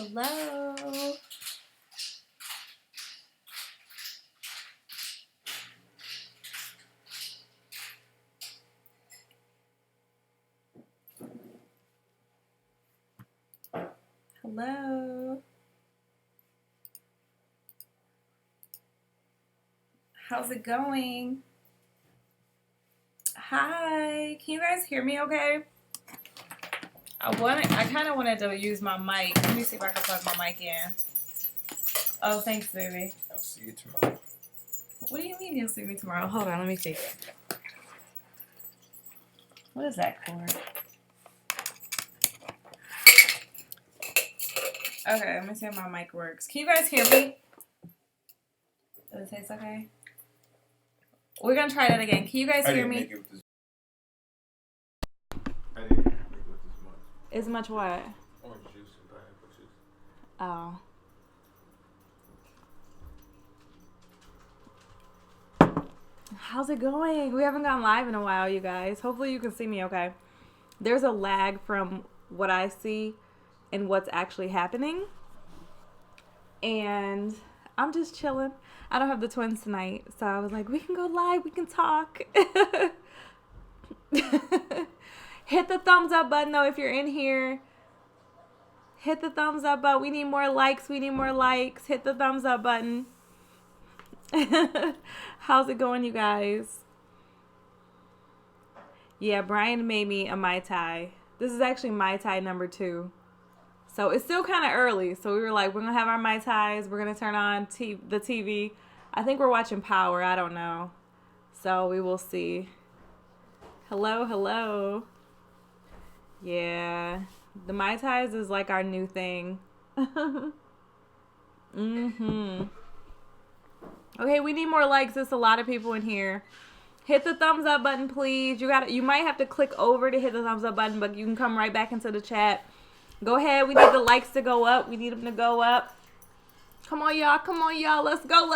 Hello. Hello. How's it going? Hi. Can you guys hear me okay? I kind of wanted to use my mic. Let me see if I can plug my mic in. Oh, thanks, baby. I'll see you tomorrow. What do you mean you'll see me tomorrow? Hold on, let me see. What is that cord? Okay, let me see if my mic works. Can you guys hear me? Does it taste okay? We're going to try that again. Can you guys hear me? I didn't make it with this much. As much what? Orange juice and pineapple juice. Oh. How's it going? We haven't gone live in a while, you guys. Hopefully you can see me okay. There's a lag from what I see and what's actually happening. And I'm just chilling. I don't have the twins tonight, so I was like, we can go live, we can talk. Hit the thumbs up button, though, if you're in here. Hit the thumbs up button. We need more likes. Hit the thumbs up button. How's it going, you guys? Yeah, Brian made me a Mai Tai. This is actually Mai Tai number 2. So it's still kind of early. So we were like, we're going to have our Mai Tais. We're going to turn on the TV. I think we're watching Power. I don't know. So we will see. Hello. Yeah. The Mai Tais is like our new thing. Okay, we need more likes. There's a lot of people in here. Hit the thumbs up button, please. You might have to click over to hit the thumbs up button, but you can come right back into the chat. Go ahead. We need the likes to go up. We need them to go up. Come on, y'all. Let's go.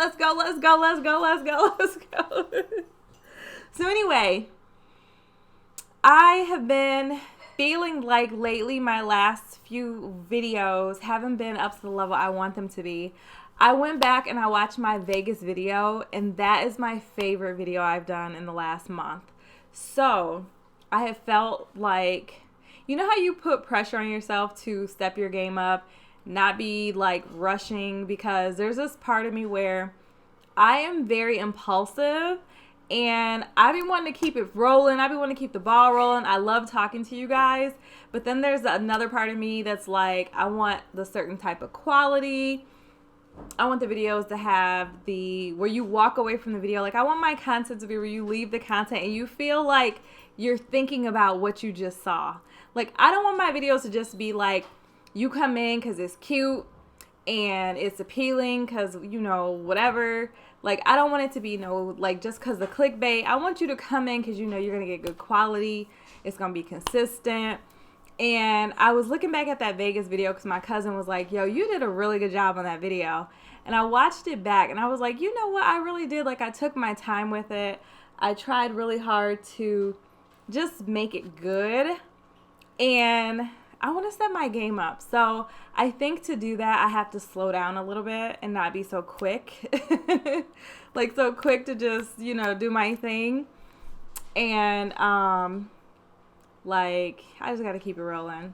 So anyway, I have been feeling like lately my last few videos haven't been up to the level I want them to be. I went back and I watched my Vegas video, and that is my favorite video I've done in the last month. So I have felt like, you know how you put pressure on yourself to step your game up, not be like rushing, because there's this part of me where I am very impulsive and I've been wanting to keep it rolling. I've been wanting to keep the ball rolling. I love talking to you guys, but then there's another part of me that's like, I want the certain type of quality. I want the videos to have where you walk away from the video. Like, I want my content to be where you leave the content and you feel like you're thinking about what you just saw. Like, I don't want my videos to just be like, you come in because it's cute and it's appealing because, you know, whatever. Like, I don't want it to be just because the clickbait. I want you to come in because you know you're going to get good quality. It's going to be consistent. And I was looking back at that Vegas video because my cousin was like, yo, you did a really good job on that video. And I watched it back and I was like, you know what? I really did. Like, I took my time with it. I tried really hard to just make it good. And I want to step my game up. So I think to do that, I have to slow down a little bit and not be so quick. Like, so quick to just, do my thing. And, I just got to keep it rolling.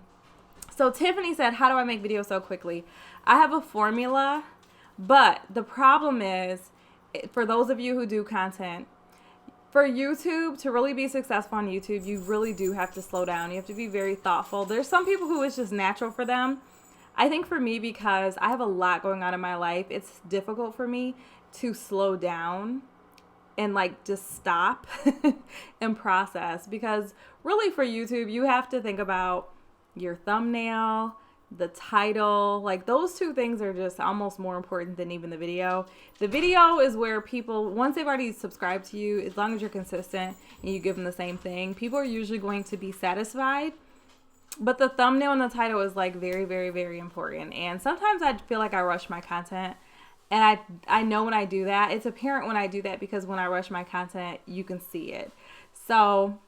So Tiffany said, how do I make videos so quickly? I have a formula, but the problem is, for those of you who do content, for YouTube, to really be successful on YouTube, you really do have to slow down. You have to be very thoughtful. There's some people who it's just natural for them. I think for me, because I have a lot going on in my life, it's difficult for me to slow down and just stop and process, because really for YouTube, you have to think about your thumbnail, the title. Those two things are just almost more important than even the video. The video is where people, once they've already subscribed to you, as long as you're consistent and you give them the same thing, people are usually going to be satisfied. But the thumbnail and the title is very, very, very important. And sometimes I feel like I rush my content. And I know when I do that, it's apparent when I do that, because when I rush my content, you can see it. So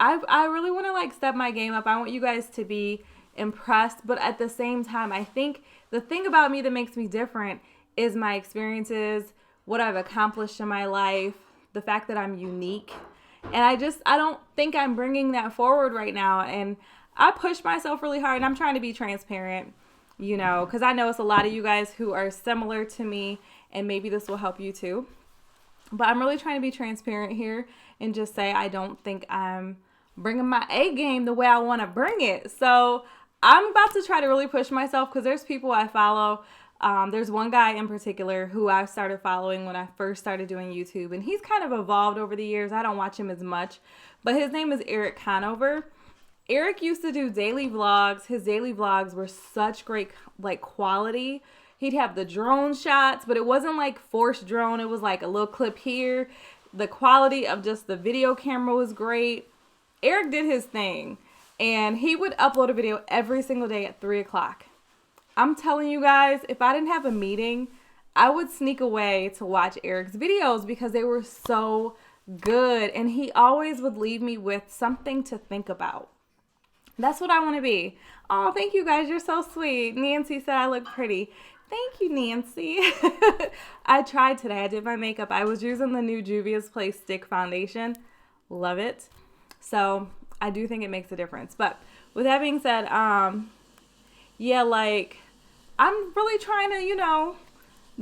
I really want to step my game up. I want you guys to be impressed. But at the same time, I think the thing about me that makes me different is my experiences, what I've accomplished in my life, the fact that I'm unique. And I don't think I'm bringing that forward right now. And I push myself really hard, and I'm trying to be transparent, because I know it's a lot of you guys who are similar to me, and maybe this will help you too. But I'm really trying to be transparent here and just say I don't think I'm bringing my A game the way I want to bring it. So I'm about to try to really push myself, because there's people I follow. There's one guy in particular who I started following when I first started doing YouTube, and he's kind of evolved over the years. I don't watch him as much, but his name is Eric Conover. Eric used to do daily vlogs. His daily vlogs were such great quality. He'd have the drone shots, but it wasn't like forced drone. It was like a little clip here. The quality of just the video camera was great. Eric did his thing, and he would upload a video every single day at 3 o'clock. I'm telling you guys, if I didn't have a meeting, I would sneak away to watch Eric's videos because they were so good. And he always would leave me with something to think about. That's what I want to be. Oh, thank you guys. You're so sweet. Nancy said I look pretty. Thank you, Nancy. I tried today. I did my makeup. I was using the new Juvia's Place Stick Foundation. Love it. So I do think it makes a difference. But with that being said, I'm really trying to,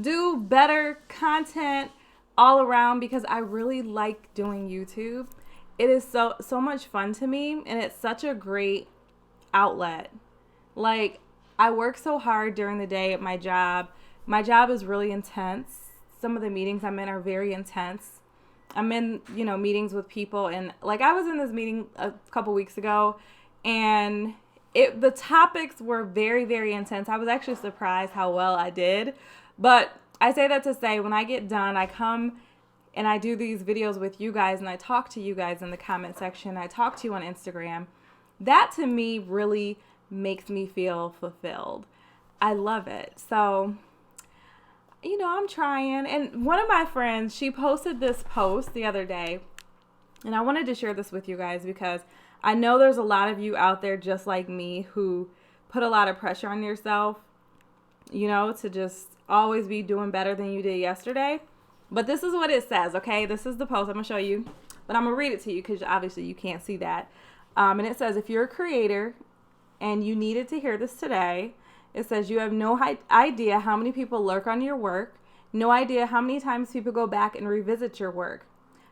do better content all around because I really like doing YouTube. It is so much fun to me, and it's such a great outlet. Like, I work so hard during the day at my job. My job is really intense. Some of the meetings I'm in are very intense. I'm in, meetings with people, and I was in this meeting a couple weeks ago, and the topics were very, very intense. I was actually surprised how well I did. But I say that to say, when I get done, I come and I do these videos with you guys, and I talk to you guys in the comment section. I talk to you on Instagram. That to me really makes me feel fulfilled. I love it. So, I'm trying. And one of my friends, she posted this post the other day, and I wanted to share this with you guys because I know there's a lot of you out there just like me who put a lot of pressure on yourself, to just always be doing better than you did yesterday. But this is what it says, okay? This is the post. I'm going to show you, but I'm going to read it to you because obviously you can't see that. And it says, if you're a creator and you needed to hear this today, it says you have no idea how many people lurk on your work, no idea how many times people go back and revisit your work,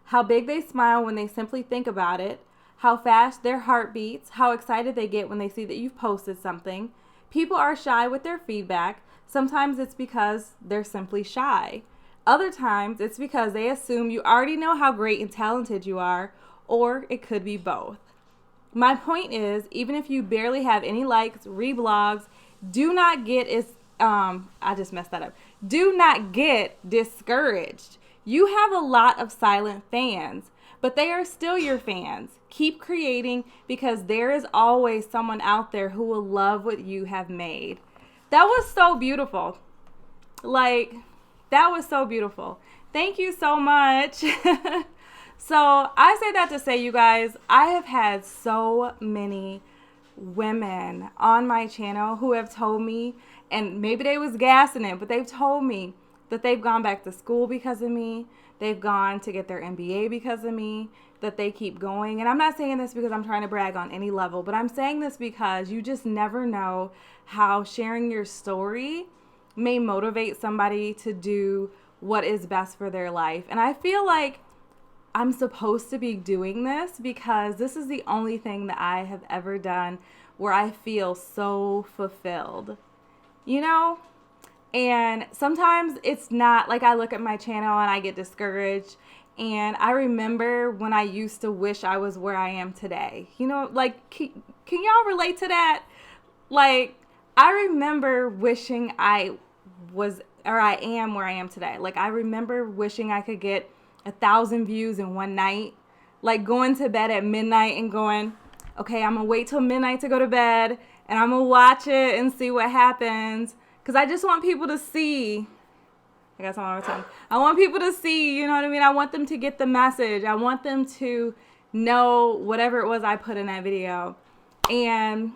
how big they smile when they simply think about it, how fast their heart beats, how excited they get when they see that you've posted something. People are shy with their feedback. Sometimes it's because they're simply shy. Other times it's because they assume you already know how great and talented you are, or it could be both. My point is, even if you barely have any likes, reblogs, do not get Do not get discouraged. You have a lot of silent fans, but they are still your fans. Keep creating because there is always someone out there who will love what you have made. That was so beautiful. That was so beautiful. Thank you so much. So I say that to say, you guys, I have had so many women on my channel who have told me, and maybe they was gassing it, but they've told me that they've gone back to school because of me. They've gone to get their MBA because of me, that they keep going. And I'm not saying this because I'm trying to brag on any level, but I'm saying this because you just never know how sharing your story may motivate somebody to do what is best for their life. And I feel like I'm supposed to be doing this because this is the only thing that I have ever done where I feel so fulfilled, And sometimes it's not like I look at my channel and I get discouraged. And I remember when I used to wish I was where I am today. Can y'all relate to that? I remember wishing I am where I am today. I remember wishing I could get 1,000 views in one night. Going to bed at midnight and going, okay, I'm going to wait till midnight to go to bed and I'm going to watch it and see what happens. Because I just want people to see. I got something on my tongue. I want people to see, you know what I mean? I want them to get the message. I want them to know whatever it was I put in that video. And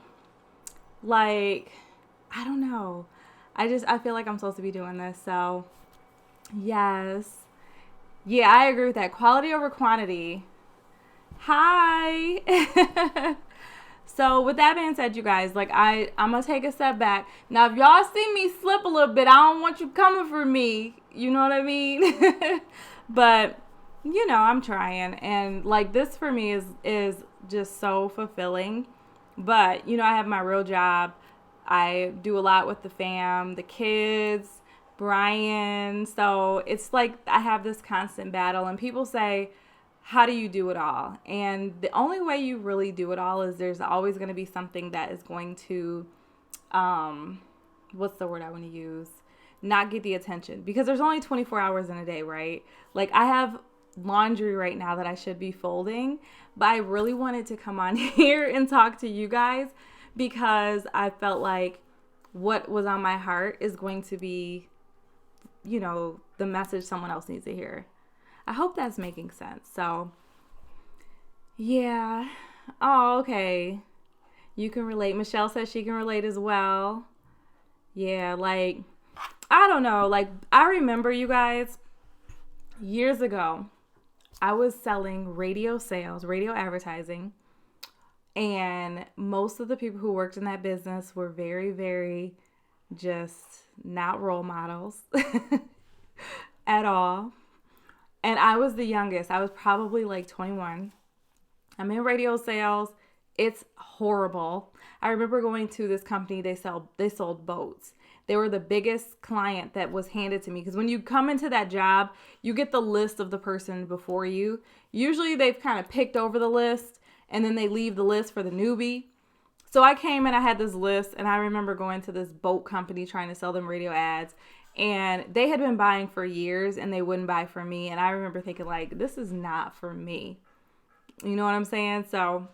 Like, I don't know. I feel like I'm supposed to be doing this. So, yes. Yeah, I agree with that. Quality over quantity. Hi. So with that being said, you guys, like I'm gonna take a step back. Now if y'all see me slip a little bit, I don't want you coming for me. You know what I mean? But I'm trying, and like this for me is just so fulfilling. But I have my real job. I do a lot with the fam, the kids, Brian. So it's like I have this constant battle, and people say, how do you do it all? And the only way you really do it all is there's always going to be something that is going to, what's the word I want to use? Not get the attention, because there's only 24 hours in a day, right? Like I have laundry right now that I should be folding, but I really wanted to come on here and talk to you guys because I felt like what was on my heart is going to be, the message someone else needs to hear. I hope that's making sense. So, yeah. Oh, okay. You can relate. Michelle says she can relate as well. Yeah, like, I don't know. Like, I remember, you guys, years ago, I was selling radio advertising. And most of the people who worked in that business were very, very just not role models at all. And I was the youngest. I was probably like 21. I'm in radio sales. It's horrible. I remember going to this company. They sold boats. They were the biggest client that was handed to me, because when you come into that job, you get the list of the person before you. Usually they've kind of picked over the list and then they leave the list for the newbie. So I came and I had this list, and I remember going to this boat company trying to sell them radio ads. And they had been buying for years and they wouldn't buy from me. And I remember thinking, like, this is not for me. You know what I'm saying? So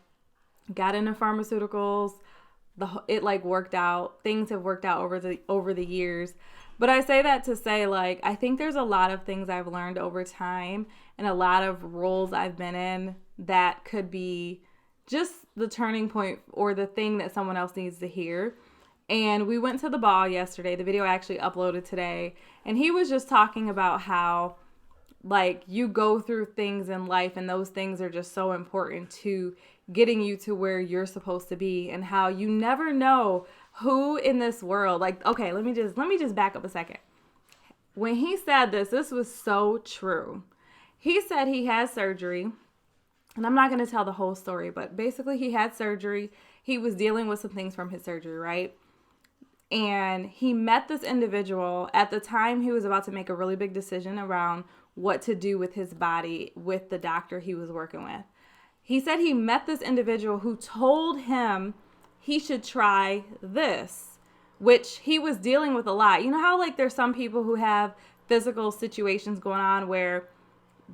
got into pharmaceuticals. It like worked out. Things have worked out over the years. But I say that to say, like, I think there's a lot of things I've learned over time and a lot of roles I've been in that could be just the turning point or the thing that someone else needs to hear. And we went to the ball yesterday. The video I actually uploaded today. And he was just talking about how, like, you go through things in life and those things are just so important to getting you to where you're supposed to be, and how you never know who in this world, like, okay, let me just back up a second. When he said this was so true. He said he had surgery, and I'm not going to tell the whole story, but basically he had surgery. He was dealing with some things from his surgery, right? And he met this individual. At the time, he was about to make a really big decision around what to do with his body with the doctor he was working with. He said he met this individual who told him he should try this, which he was dealing with a lot. You know how, like, there's some people who have physical situations going on where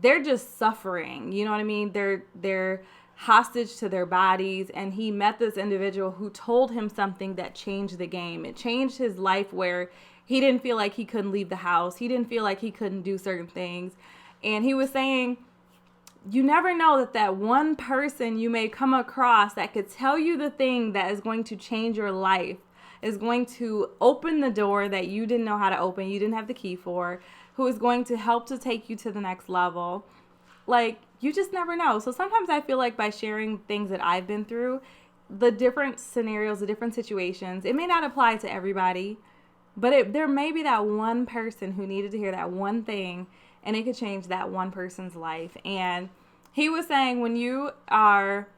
they're just suffering. You know what I mean? They're hostage to their bodies. And he met this individual who told him something that changed the game. It changed his life, where he didn't feel like he couldn't leave the house. He didn't feel like he couldn't do certain things. And he was saying, you never know that one person you may come across that could tell you the thing that is going to change your life, is going to open the door that you didn't know how to open, you didn't have the key for, who is going to help to take you to the next level. Like, you just never know. So sometimes I feel like by sharing things that I've been through, the different scenarios, the different situations, it may not apply to everybody, but there may be that one person who needed to hear that one thing, and it could change that one person's life. And he was saying, when you are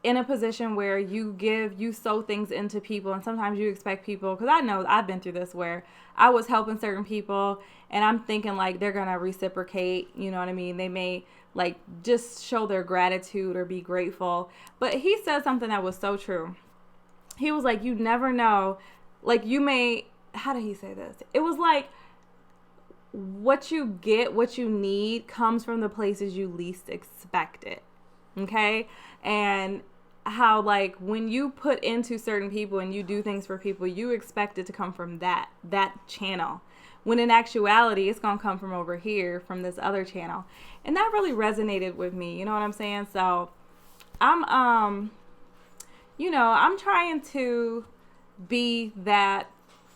in a position where you sow things into people, and sometimes you expect people, because I know I've been through this, where I was helping certain people and I'm thinking like they're going to reciprocate, you know what I mean? They may like just show their gratitude or be grateful. But he said something that was so true. He was like, you never know, like you may, how did he say this? It was like, what you get, what you need comes from the places you least expect it. Okay? And how, like, when you put into certain people and you do things for people, you expect it to come from that channel. When in actuality, it's going to come from over here, from this other channel. And that really resonated with me. You know what I'm saying? So I'm trying to be that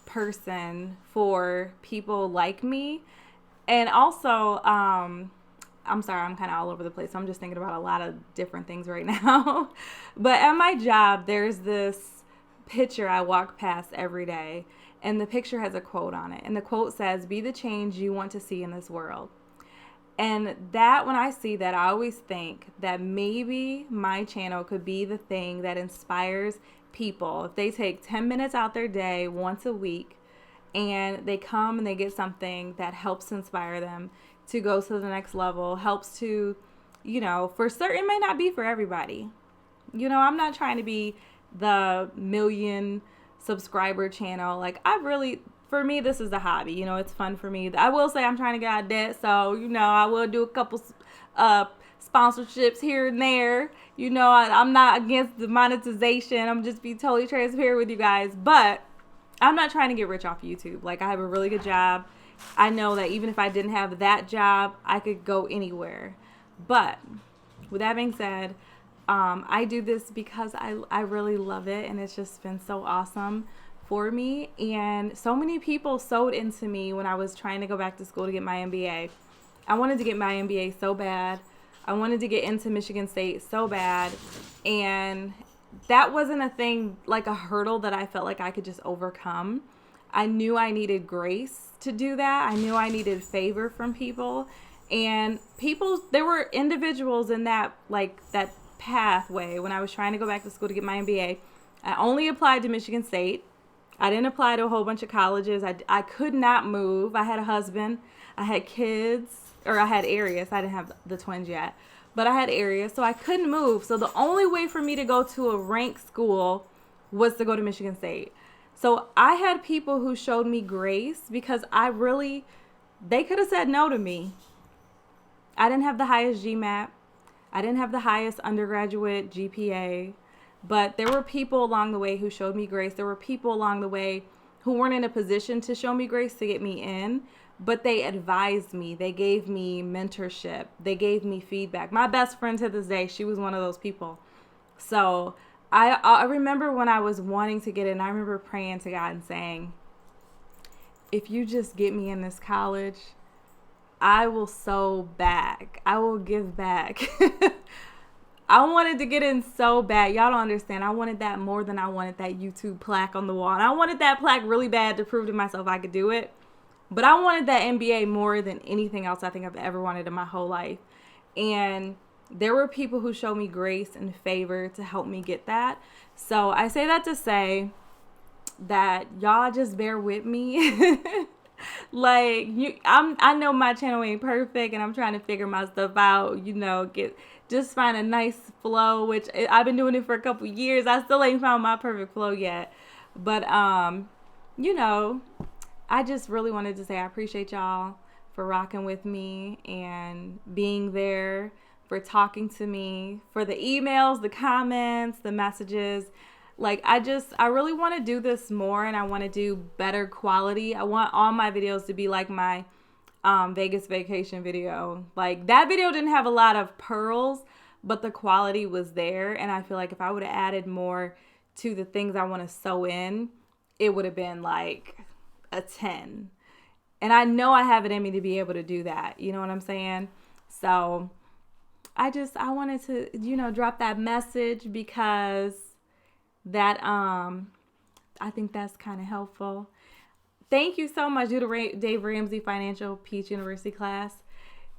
person for people like me. And also, I'm sorry, I'm kind of all over the place. I'm just thinking about a lot of different things right now. But at my job, there's this picture I walk past every day, and the picture has a quote on it. And the quote says, "Be the change you want to see in this world." And that, when I see that, I always think that maybe my channel could be the thing that inspires people. If they take 10 minutes out their day once a week and they come and they get something that helps inspire them to go to the next level, helps to, for certain, it may not be for everybody. I'm not trying to be the million subscriber channel. Like, for me, this is a hobby. It's fun for me. I will say I'm trying to get out of debt, so, I will do a couple sponsorships here and there. I'm not against the monetization. I'm just be totally transparent with you guys. But I'm not trying to get rich off YouTube. Like, I have a really good job. I know that even if I didn't have that job, I could go anywhere. But with that being said, I do this because I really love it, and it's just been so awesome for me. And so many people sewed into me when I was trying to go back to school to get my MBA. I wanted to get my MBA so bad. I wanted to get into Michigan State so bad. And that wasn't a thing, like a hurdle that I felt like I could just overcome. I knew I needed grace to do that. I knew I needed favor from people. And there were individuals in that pathway when I was trying to go back to school to get my MBA. I only applied to Michigan State. I didn't apply to a whole bunch of colleges. I could not move. I had a husband. I had kids, or I had Arius. I didn't have the twins yet, but I had Arius, so I couldn't move. So the only way for me to go to a ranked school was to go to Michigan State. So I had people who showed me grace because they could have said no to me. I didn't have the highest GMAT. I didn't have the highest undergraduate GPA. But there were people along the way who showed me grace. There were people along the way who weren't in a position to show me grace to get me in, but they advised me. They gave me mentorship. They gave me feedback. My best friend to this day, she was one of those people. So I remember when I was wanting to get in, I remember praying to God and saying, if you just get me in this college, I will sow back. I will give back. I wanted to get in so bad. Y'all don't understand. I wanted that more than I wanted that YouTube plaque on the wall. And I wanted that plaque really bad to prove to myself I could do it. But I wanted that MBA more than anything else I think I've ever wanted in my whole life. And there were people who showed me grace and favor to help me get that. So I say that to say that y'all just bear with me. I know my channel ain't perfect, and I'm trying to figure my stuff out, just find a nice flow, which I've been doing it for a couple years. I still ain't found my perfect flow yet. But, I just really wanted to say I appreciate y'all for rocking with me and being there, for talking to me, for the emails, the comments, the messages. I really want to do this more, and I want to do better quality. I want all my videos to be like my Vegas vacation video. Like, that video didn't have a lot of pearls, but the quality was there. And I feel like if I would have added more to the things I want to sew in, it would have been like a 10. And I know I have it in me to be able to do that. You know what I'm saying? So I wanted to, drop that message because that, I think that's kind of helpful. Thank you so much, Dave Ramsey Financial Peach University class.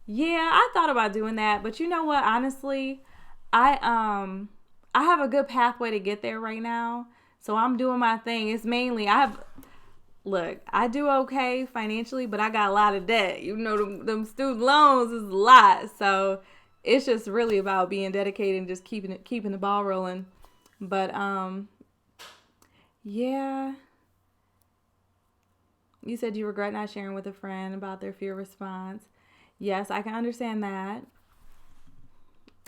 Yeah, I thought about doing that, but you know what? Honestly, I have a good pathway to get there right now, so I'm doing my thing. It's mainly I do okay financially, but I got a lot of debt. Them student loans is a lot, so it's just really about being dedicated and just keeping the ball rolling. But yeah. You said you regret not sharing with a friend about their fear response. Yes, I can understand that.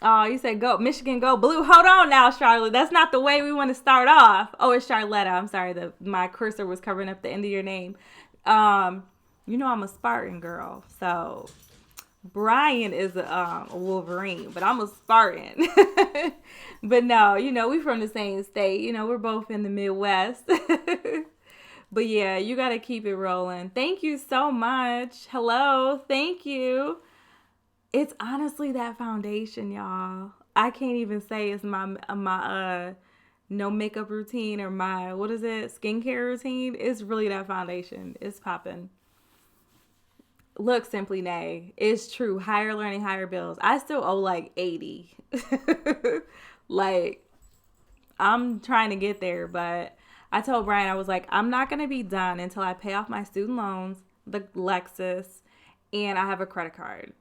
Oh, you said go Michigan, go blue. Hold on now, Charlotte. That's not the way we want to start off. Oh, it's Charlotta. I'm sorry. My cursor was covering up the end of your name. I'm a Spartan girl. So Brian is a Wolverine, but I'm a Spartan. But no, we from the same state. We're both in the Midwest. But yeah, you got to keep it rolling. Thank you so much. Hello. Thank you. It's honestly that foundation, y'all. I can't even say it's my no makeup routine or my, what is it, skincare routine. It's really that foundation. It's popping. Look, Simply Nay. It's true. Higher learning, higher bills. I still owe like 80. Like, I'm trying to get there, but I told Brian, I was like, I'm not going to be done until I pay off my student loans, the Lexus, and I have a credit card.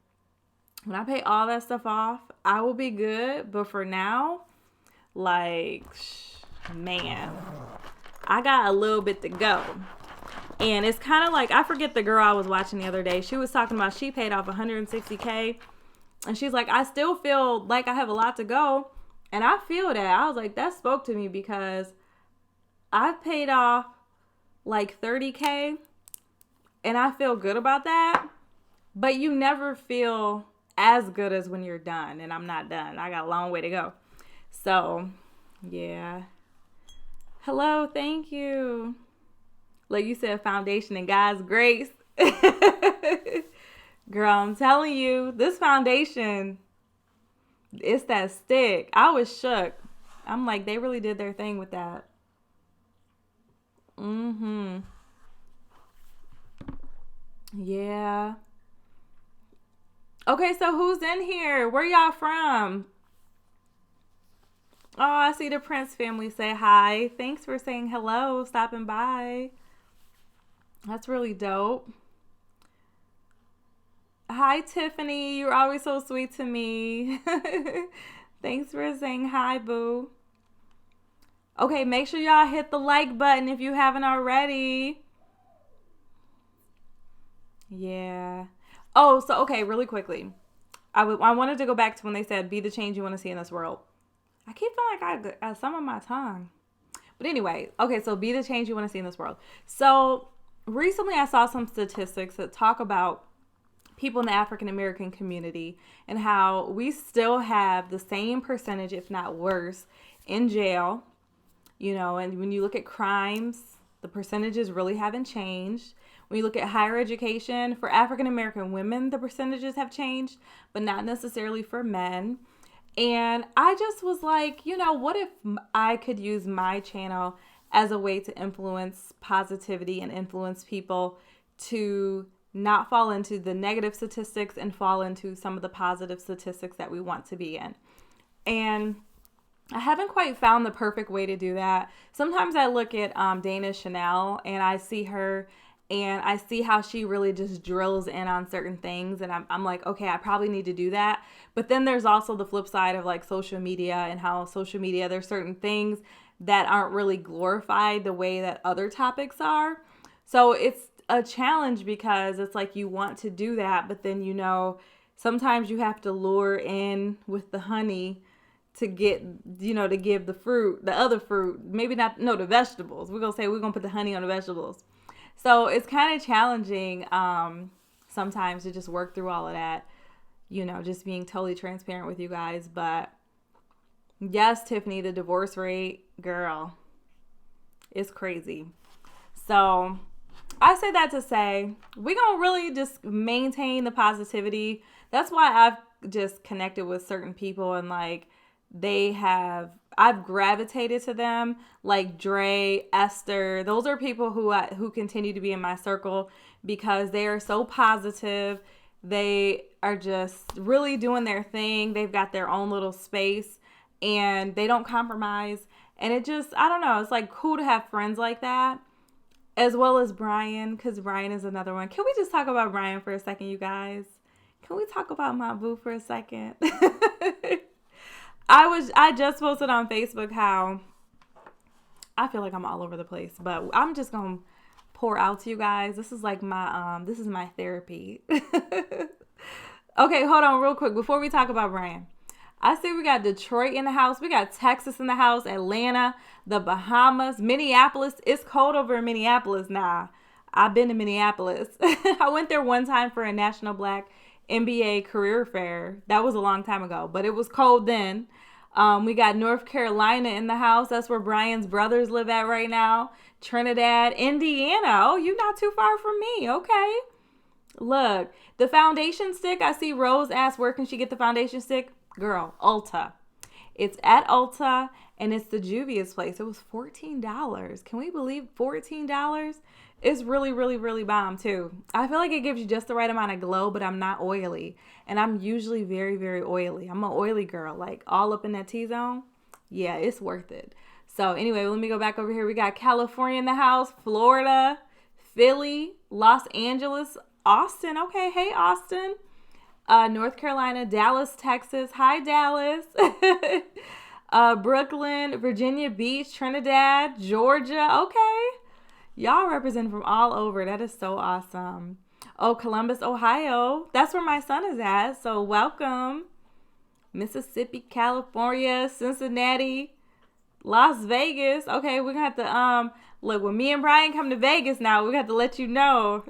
When I pay all that stuff off, I will be good. But for now, like, man, I got a little bit to go. And it's kind of like, I forget the girl I was watching the other day. She was talking about she paid off $160K. And she's like, I still feel like I have a lot to go. And I feel that. I was like, that spoke to me because I've paid off like $30K. And I feel good about that. But you never feel as good as when you're done. And I'm not done. I got a long way to go. So, yeah. Hello, thank you. Like you said, foundation and God's grace. Girl, I'm telling you, this foundation, it's that stick. I was shook. I'm like, they really did their thing with that. Yeah. Okay, so who's in here? Where y'all from? Oh, I see the Prince family say hi. Thanks for saying hello, stopping by. That's really dope. Hi, Tiffany. You're always so sweet to me. Thanks for saying hi, boo. Okay, make sure y'all hit the like button if you haven't already. Yeah. Oh, so, okay, really quickly. I wanted to go back to when they said, be the change you want to see in this world. I keep feeling like I got some of my tongue. But anyway, okay, so be the change you want to see in this world. So recently I saw some statistics that talk about people in the African American community and how we still have the same percentage, if not worse, in jail. And when you look at crimes, the percentages really haven't changed. When you look at higher education, for African American women, the percentages have changed, but not necessarily for men. And I just was like, what if I could use my channel as a way to influence positivity and influence people to not fall into the negative statistics and fall into some of the positive statistics that we want to be in. And I haven't quite found the perfect way to do that. Sometimes I look at Dana Chanel and I see her and I see how she really just drills in on certain things. And I'm like, okay, I probably need to do that. But then there's also the flip side of like social media and how social media, there's certain things that aren't really glorified the way that other topics are. So it's a challenge because it's like you want to do that, but then sometimes you have to lure in with the honey to get, to give the fruit, the other fruit, maybe not, no, the vegetables. We're going to say we're going to put the honey on the vegetables. So it's kind of challenging sometimes to just work through all of that, just being totally transparent with you guys. But yes, Tiffany, the divorce rate, girl, it's crazy. So I say that to say we're going to really just maintain the positivity. That's why I've just connected with certain people and like I've gravitated to them, like Dre, Esther. Those are people who continue to be in my circle because they are so positive. They are just really doing their thing. They've got their own little space and they don't compromise. And it just, I don't know, it's like cool to have friends like that, as well as Brian, because Brian is another one. Can we just talk about Brian for a second, you guys? Can we talk about my boo for a second? I just posted on Facebook how I feel like I'm all over the place, but I'm just going to pour out to you guys. This is like this is my therapy. Okay, hold on real quick before we talk about Brian. I see we got Detroit in the house. We got Texas in the house, Atlanta, the Bahamas, Minneapolis. It's cold over in Minneapolis now. I've been to Minneapolis. I went there one time for a National Black NBA career fair. That was a long time ago, but it was cold then. We got North Carolina in the house. That's where Brian's brothers live at right now. Trinidad, Indiana. Oh, you're not too far from me. Okay. Look, the foundation stick. I see Rose asked, where can she get the foundation stick? Girl, Ulta. It's at Ulta, and it's the Juvia's place. It was $14. Can we believe $14? It's really, really, really bomb, too. I feel like it gives you just the right amount of glow, but I'm not oily. And I'm usually very, very oily. I'm an oily girl, like all up in that T-zone. Yeah, it's worth it. So anyway, let me go back over here. We got California in the house, Florida, Philly, Los Angeles, Austin. Okay, hey, Austin. North Carolina, Dallas, Texas. Hi, Dallas. Brooklyn, Virginia Beach, Trinidad, Georgia. Okay. Y'all represent from all over. That is so awesome. Oh, Columbus, Ohio. That's where my son is at. So welcome. Mississippi, California, Cincinnati, Las Vegas. Okay, we're going to have to, look, when me and Brian come to Vegas now, we're going to have to let you know.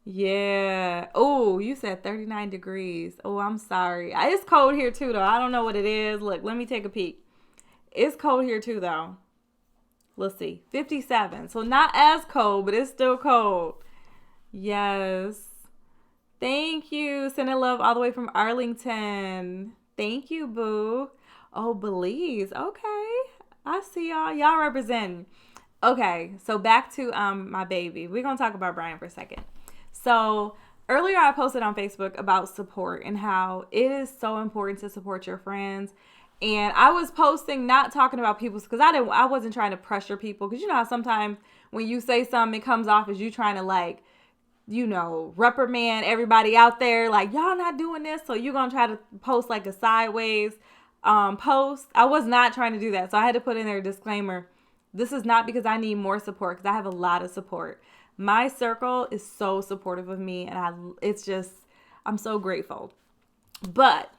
Yeah. Oh, you said 39 degrees. Oh, I'm sorry. It's cold here too, though. I don't know what it is. Look, let me take a peek. It's cold here too, though. Let's see. 57. So not as cold, but it's still cold. Yes. Thank you. Sending love all the way from Arlington. Thank you, boo. Oh, Belize. Okay. I see y'all. Y'all representing. Okay. So back to my baby. We're going to talk about Brian for a second. So earlier I posted on Facebook about support and how it is so important to support your friends. And I was posting, not talking about people, because I wasn't trying to pressure people. Because you know how sometimes when you say something, it comes off as you trying to, like, you know, reprimand everybody out there. Like, y'all not doing this. So you're going to try to post like a sideways post. I was not trying to do that. So I had to put in there a disclaimer. This is not because I need more support, because I have a lot of support. My circle is so supportive of me, and I'm so grateful. But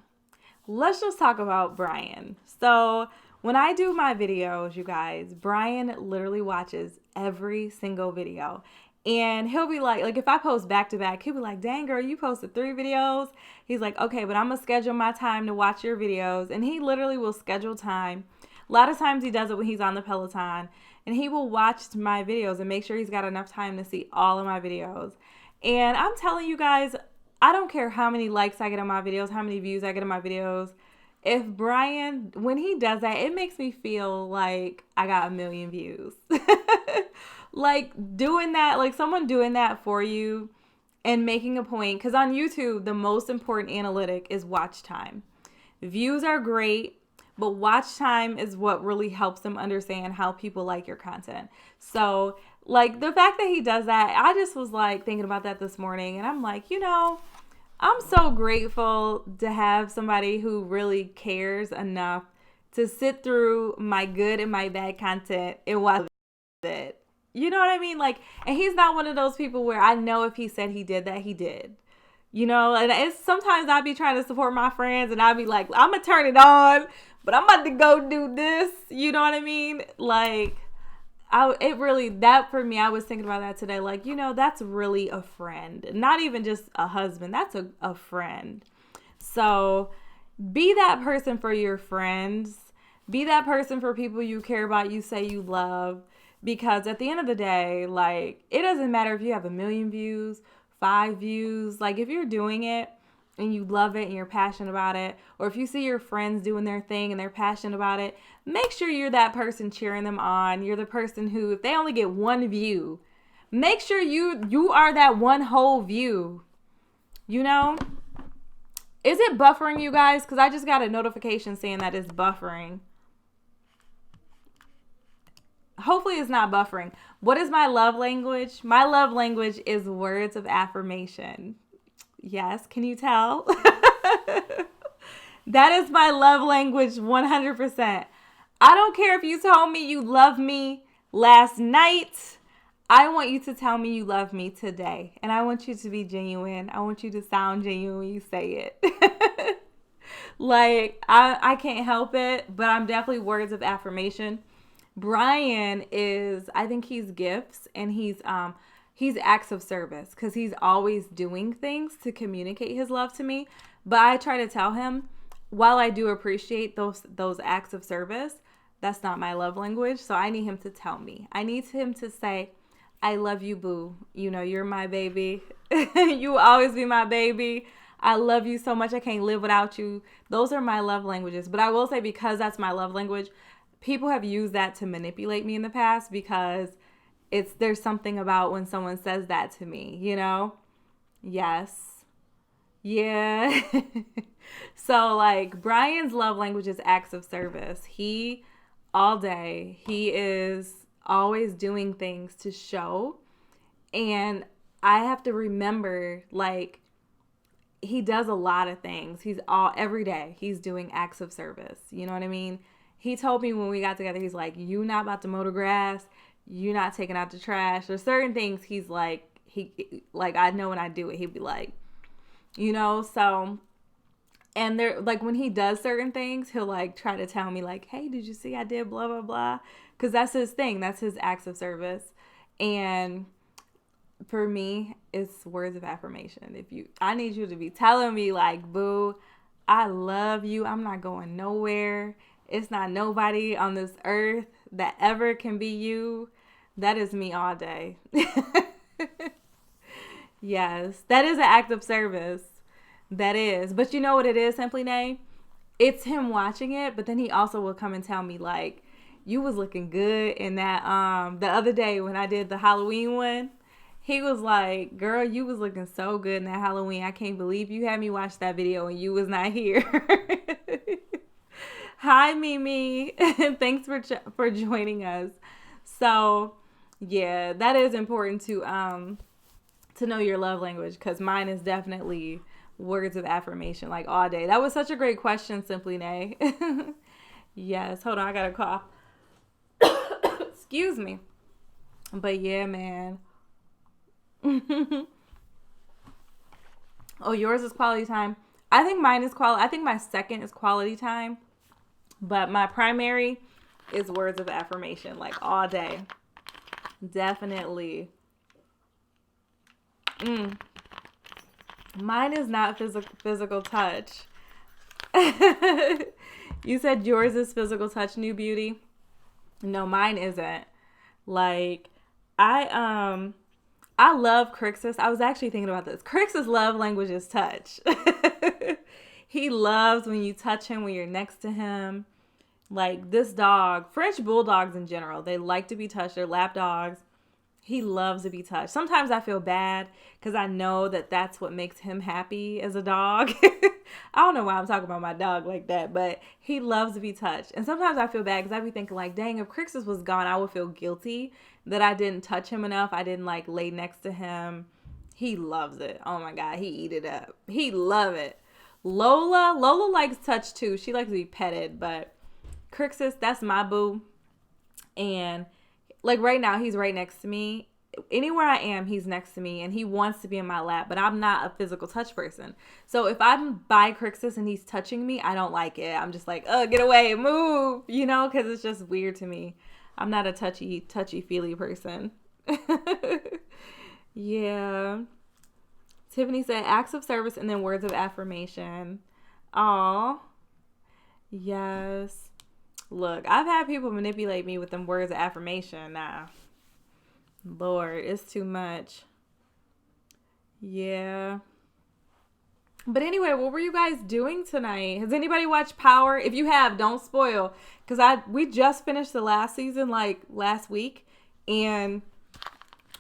let's just talk about Brian. So when I do my videos, you guys, Brian literally watches every single video. And he'll be like if I post back to back, he'll be like, dang girl, you posted 3 videos. He's like, okay, but I'm going to schedule my time to watch your videos. And he literally will schedule time. A lot of times he does it when he's on the Peloton. And he will watch my videos and make sure he's got enough time to see all of my videos. And I'm telling you guys, I don't care how many likes I get on my videos, how many views I get on my videos. If Brian, when he does that, it makes me feel like I got 1 million views. Like doing that, like someone doing that for you and making a point. Because on YouTube, the most important analytic is watch time. Views are great, but watch time is what really helps them understand how people like your content. So like the fact that he does that, I just was like thinking about that this morning. And I'm like, you know, I'm so grateful to have somebody who really cares enough to sit through my good and my bad content and watch it. You know what I mean? Like, and he's not one of those people where I know if he said he did that, he did. You know, and it's sometimes I'll be trying to support my friends and I'll be like, I'm going to turn it on, but I'm about to go do this. You know what I mean? Like, that for me, I was thinking about that today. Like, you know, that's really a friend. Not even just a husband. That's a friend. So be that person for your friends. Be that person for people you care about, you say you love. Because at the end of the day, like, it doesn't matter if you have 1 million views, 5 views. Like, if you're doing it and you love it and you're passionate about it, or if you see your friends doing their thing and they're passionate about it, make sure you're that person cheering them on. You're the person who, if they only get 1 view, make sure you are that 1 whole view. You know? Is it buffering, you guys? Because I just got a notification saying that it's buffering. Hopefully it's not buffering. What is my love language? My love language is words of affirmation. Yes, can you tell? That is my love language 100%. I don't care if you told me you love me last night. I want you to tell me you love me today. And I want you to be genuine. I want you to sound genuine when you say it. Like, I can't help it, but I'm definitely words of affirmation. Brian is, I think he's gifts, and he's acts of service because he's always doing things to communicate his love to me. But I try to tell him, while I do appreciate those acts of service, that's not my love language. So I need him to tell me. I need him to say, I love you, boo. You know, you're my baby. You will always be my baby. I love you so much. I can't live without you. Those are my love languages. But I will say, because that's my love language, people have used that to manipulate me in the past, because there's something about when someone says that to me, you know? Yes. Yeah. So like Brian's love language is acts of service. All day, he is always doing things to show. And I have to remember, like, he does a lot of things. Every day he's doing acts of service. You know what I mean? He told me when we got together, he's like, you not about to mow the grass. You're not taking out the trash. There's certain things he's like, I know when I do it, he'd be like, you know, so, and there, like, when he does certain things, he'll like try to tell me like, hey, did you see I did blah, blah, blah. Cause that's his thing. That's his acts of service. And for me, it's words of affirmation. I need you to be telling me like, boo, I love you. I'm not going nowhere. It's not nobody on this earth that ever can be you. That is me all day. Yes, that is an act of service. That is. But you know what it is, Simply Nay? It's him watching it, but then he also will come and tell me like, you was looking good in that the other day when I did the Halloween one. He was like, girl, you was looking so good in that Halloween. I can't believe you had me watch that video and you was not here. Hi, Mimi. Thanks for joining us. So, yeah, that is important to know your love language, because mine is definitely words of affirmation, like all day. That was such a great question, Simply Nay. Yes, hold on, I got a cough. Excuse me. But yeah, man. Oh, yours is quality time. I think mine is quality. I think my second is quality time. But my primary is words of affirmation, like all day. Definitely. Mine is not physical touch. You said yours is physical touch, New Beauty. No, mine isn't. Like, I love Crixus. I was actually thinking about this. Crixus' love language is touch. He loves when you touch him, when you're next to him. Like this dog, French bulldogs in general, they like to be touched. They're lap dogs. He loves to be touched. Sometimes I feel bad because I know that that's what makes him happy as a dog. I don't know why I'm talking about my dog like that, but he loves to be touched. And sometimes I feel bad because I be thinking like, dang, if Crixus was gone, I would feel guilty that I didn't touch him enough. I didn't like lay next to him. He loves it. Oh my God, he eat it up. He love it. Lola likes touch too. She likes to be petted, but Crixus, that's my boo. And like right now, he's right next to me. Anywhere I am, he's next to me and he wants to be in my lap, but I'm not a physical touch person. So if I'm by Crixus and he's touching me, I don't like it. I'm just like, oh, get away, move, you know, because it's just weird to me. I'm not a touchy-feely person. Yeah. Tiffany said acts of service and then words of affirmation. Aw. Yes. Look, I've had people manipulate me with them words of affirmation. Nah. Lord, it's too much. Yeah. But anyway, what were you guys doing tonight? Has anybody watched Power? If you have, don't spoil. Because we just finished the last season, like, last week. And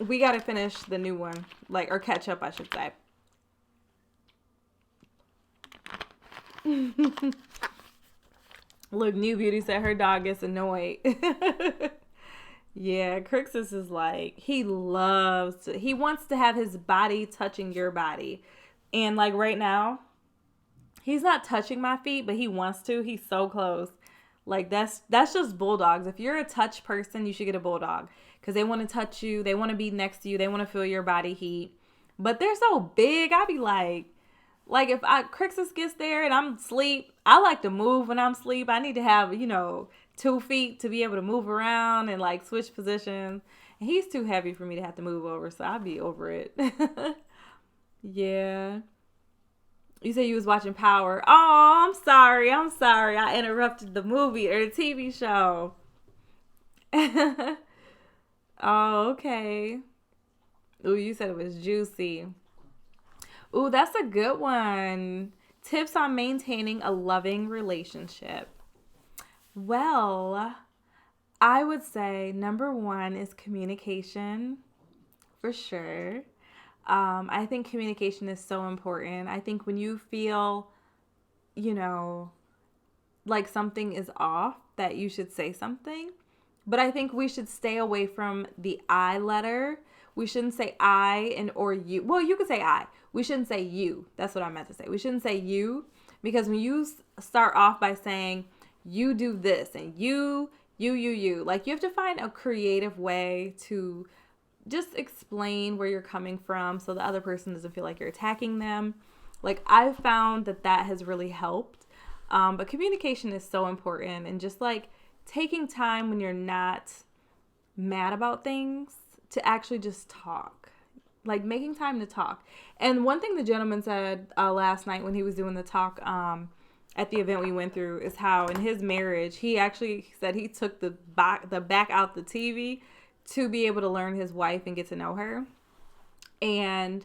we got to finish the new one. Like, or catch up, I should say. Look, New Beauty said her dog gets annoyed. Yeah, Crixus is like, he wants to have his body touching your body. And like right now, he's not touching my feet, but he wants to. He's so close. Like that's just bulldogs. If you're a touch person, you should get a bulldog. Because they want to touch you. They want to be next to you. They want to feel your body heat. But they're so big. I be like if Crixus gets there and I'm asleep, I like to move when I'm asleep. I need to have, 2 feet to be able to move around and like switch positions. And he's too heavy for me to have to move over, so I'll be over it. Yeah. You said you was watching Power. Oh, I'm sorry. I'm sorry. I interrupted the movie or the TV show. Oh, okay. Ooh, you said it was juicy. Ooh, that's a good one. Tips on maintaining a loving relationship. Well, I would say number one is communication, for sure. I think communication is so important. I think when you feel, you know, like something is off, that you should say something. But I think we should stay away from the I letter. We shouldn't say I and or you. Well, you could say I. We shouldn't say you. That's what I meant to say. We shouldn't say you, because when you start off by saying you do this and you, like you have to find a creative way to just explain where you're coming from so the other person doesn't feel like you're attacking them. Like I've found that has really helped. But communication is so important, and just like taking time when you're not mad about things to actually just talk, like making time to talk. And one thing the gentleman said last night when he was doing the talk at the event we went through is how in his marriage, he actually said he took the back out the TV to be able to learn his wife and get to know her. And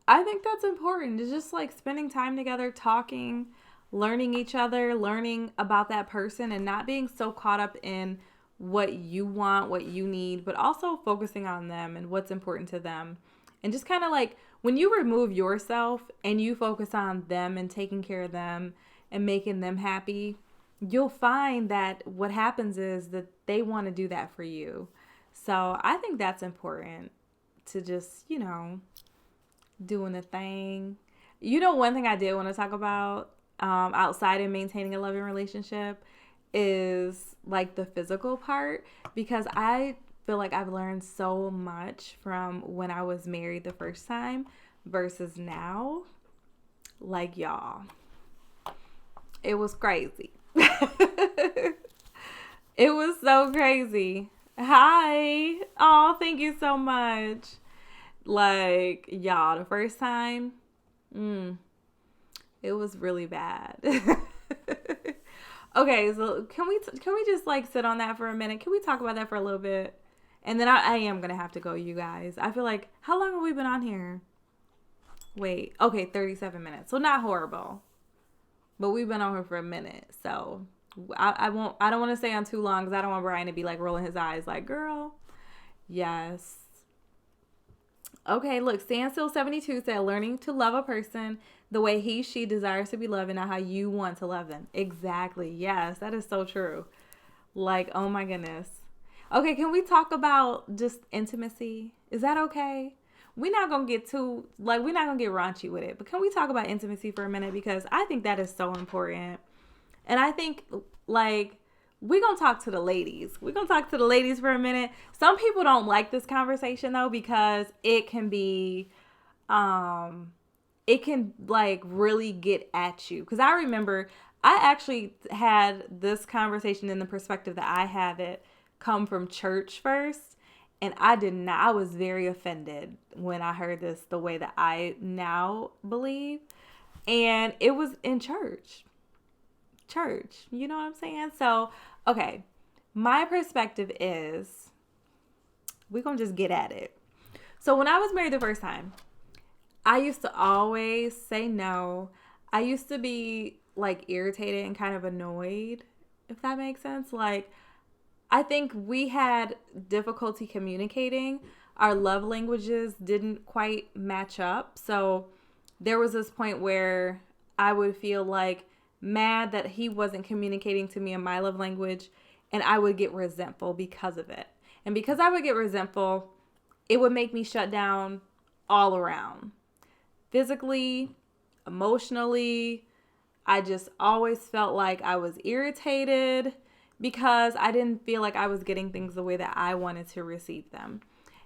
I think that's important. It's just like spending time together, talking, learning each other, learning about that person, and not being so caught up in what you want, what you need, but also focusing on them and what's important to them. And just kind of like when you remove yourself and you focus on them and taking care of them and making them happy, you'll find that what happens is that they want to do that for you. So I think that's important, to just, doing a thing. One thing I did want to talk about outside of maintaining a loving relationship is like the physical part, because I feel like I've learned so much from when I was married the first time versus now. Like, y'all, it was crazy. It was so crazy. Hi. Oh, thank you so much. Like, y'all, the first time, it was really bad. Okay, so can we just like sit on that for a minute? Can we talk about that for a little bit? And then I am gonna have to go, you guys. I feel like, how long have we been on here? Wait, okay, 37 minutes. So not horrible, but we've been on here for a minute. So I don't want to stay on too long because I don't want Brian to be like rolling his eyes like, girl. Yes. Okay, look, Standstill72 said, learning to love a person the way she desires to be loved and not how you want to love them. Exactly. Yes, that is so true. Like, oh my goodness. Okay, can we talk about just intimacy? Is that okay? We're not going to get raunchy with it, but can we talk about intimacy for a minute? Because I think that is so important. And I think, like, we're going to talk to the ladies. We're going to talk to the ladies for a minute. Some people don't like this conversation, though, because it can be, like, really get at you. Because I remember I actually had this conversation in the perspective that I have it come from church first. And I was very offended when I heard this the way that I now believe. And it was in church. You know what I'm saying? So, okay, my perspective is, we're going to just get at it. So when I was married the first time, I used to always say no. I used to be like irritated and kind of annoyed, if that makes sense. Like, I think we had difficulty communicating. Our love languages didn't quite match up. So there was this point where I would feel like mad that he wasn't communicating to me in my love language, and I would get resentful because of it. And because I would get resentful, it would make me shut down all around. Physically, emotionally, I just always felt like I was irritated because I didn't feel like I was getting things the way that I wanted to receive them.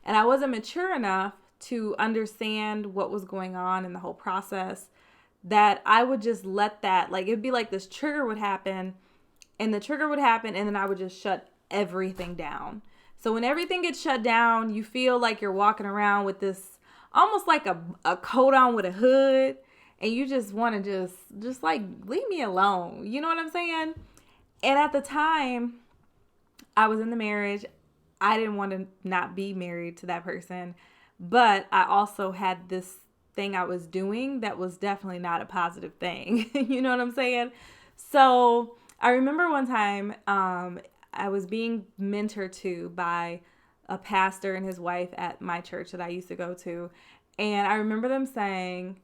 And I wasn't mature enough to understand what was going on in the whole process, that I would just let that, like, it'd be like this trigger would happen, and then I would just shut everything down. So when everything gets shut down, you feel like you're walking around with this almost like a coat on with a hood, and you just want to just like leave me alone. You know what I'm saying? And at the time I was in the marriage, I didn't want to not be married to that person, but I also had this thing I was doing that was definitely not a positive thing. You know what I'm saying? So I remember one time I was being mentored to by a pastor and his wife at my church that I used to go to. And I remember them saying,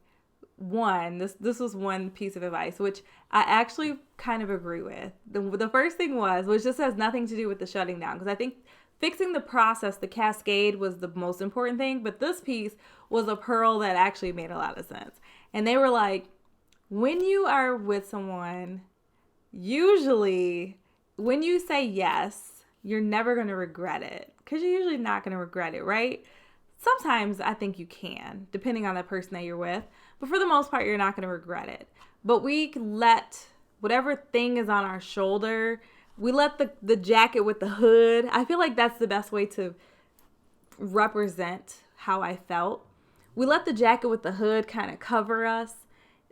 this was one piece of advice, which I actually kind of agree with. The first thing was, which just has nothing to do with the shutting down, because I think fixing the process, the cascade, was the most important thing. But this piece was a pearl that actually made a lot of sense. And they were like, when you are with someone, usually when you say yes, you're never going to regret it, because you're usually not going to regret it, right? Sometimes I think you can, depending on the person that you're with. But for the most part, you're not going to regret it. But we let whatever thing is on our shoulder, we let the jacket with the hood. I feel like that's the best way to represent how I felt. We let the jacket with the hood kind of cover us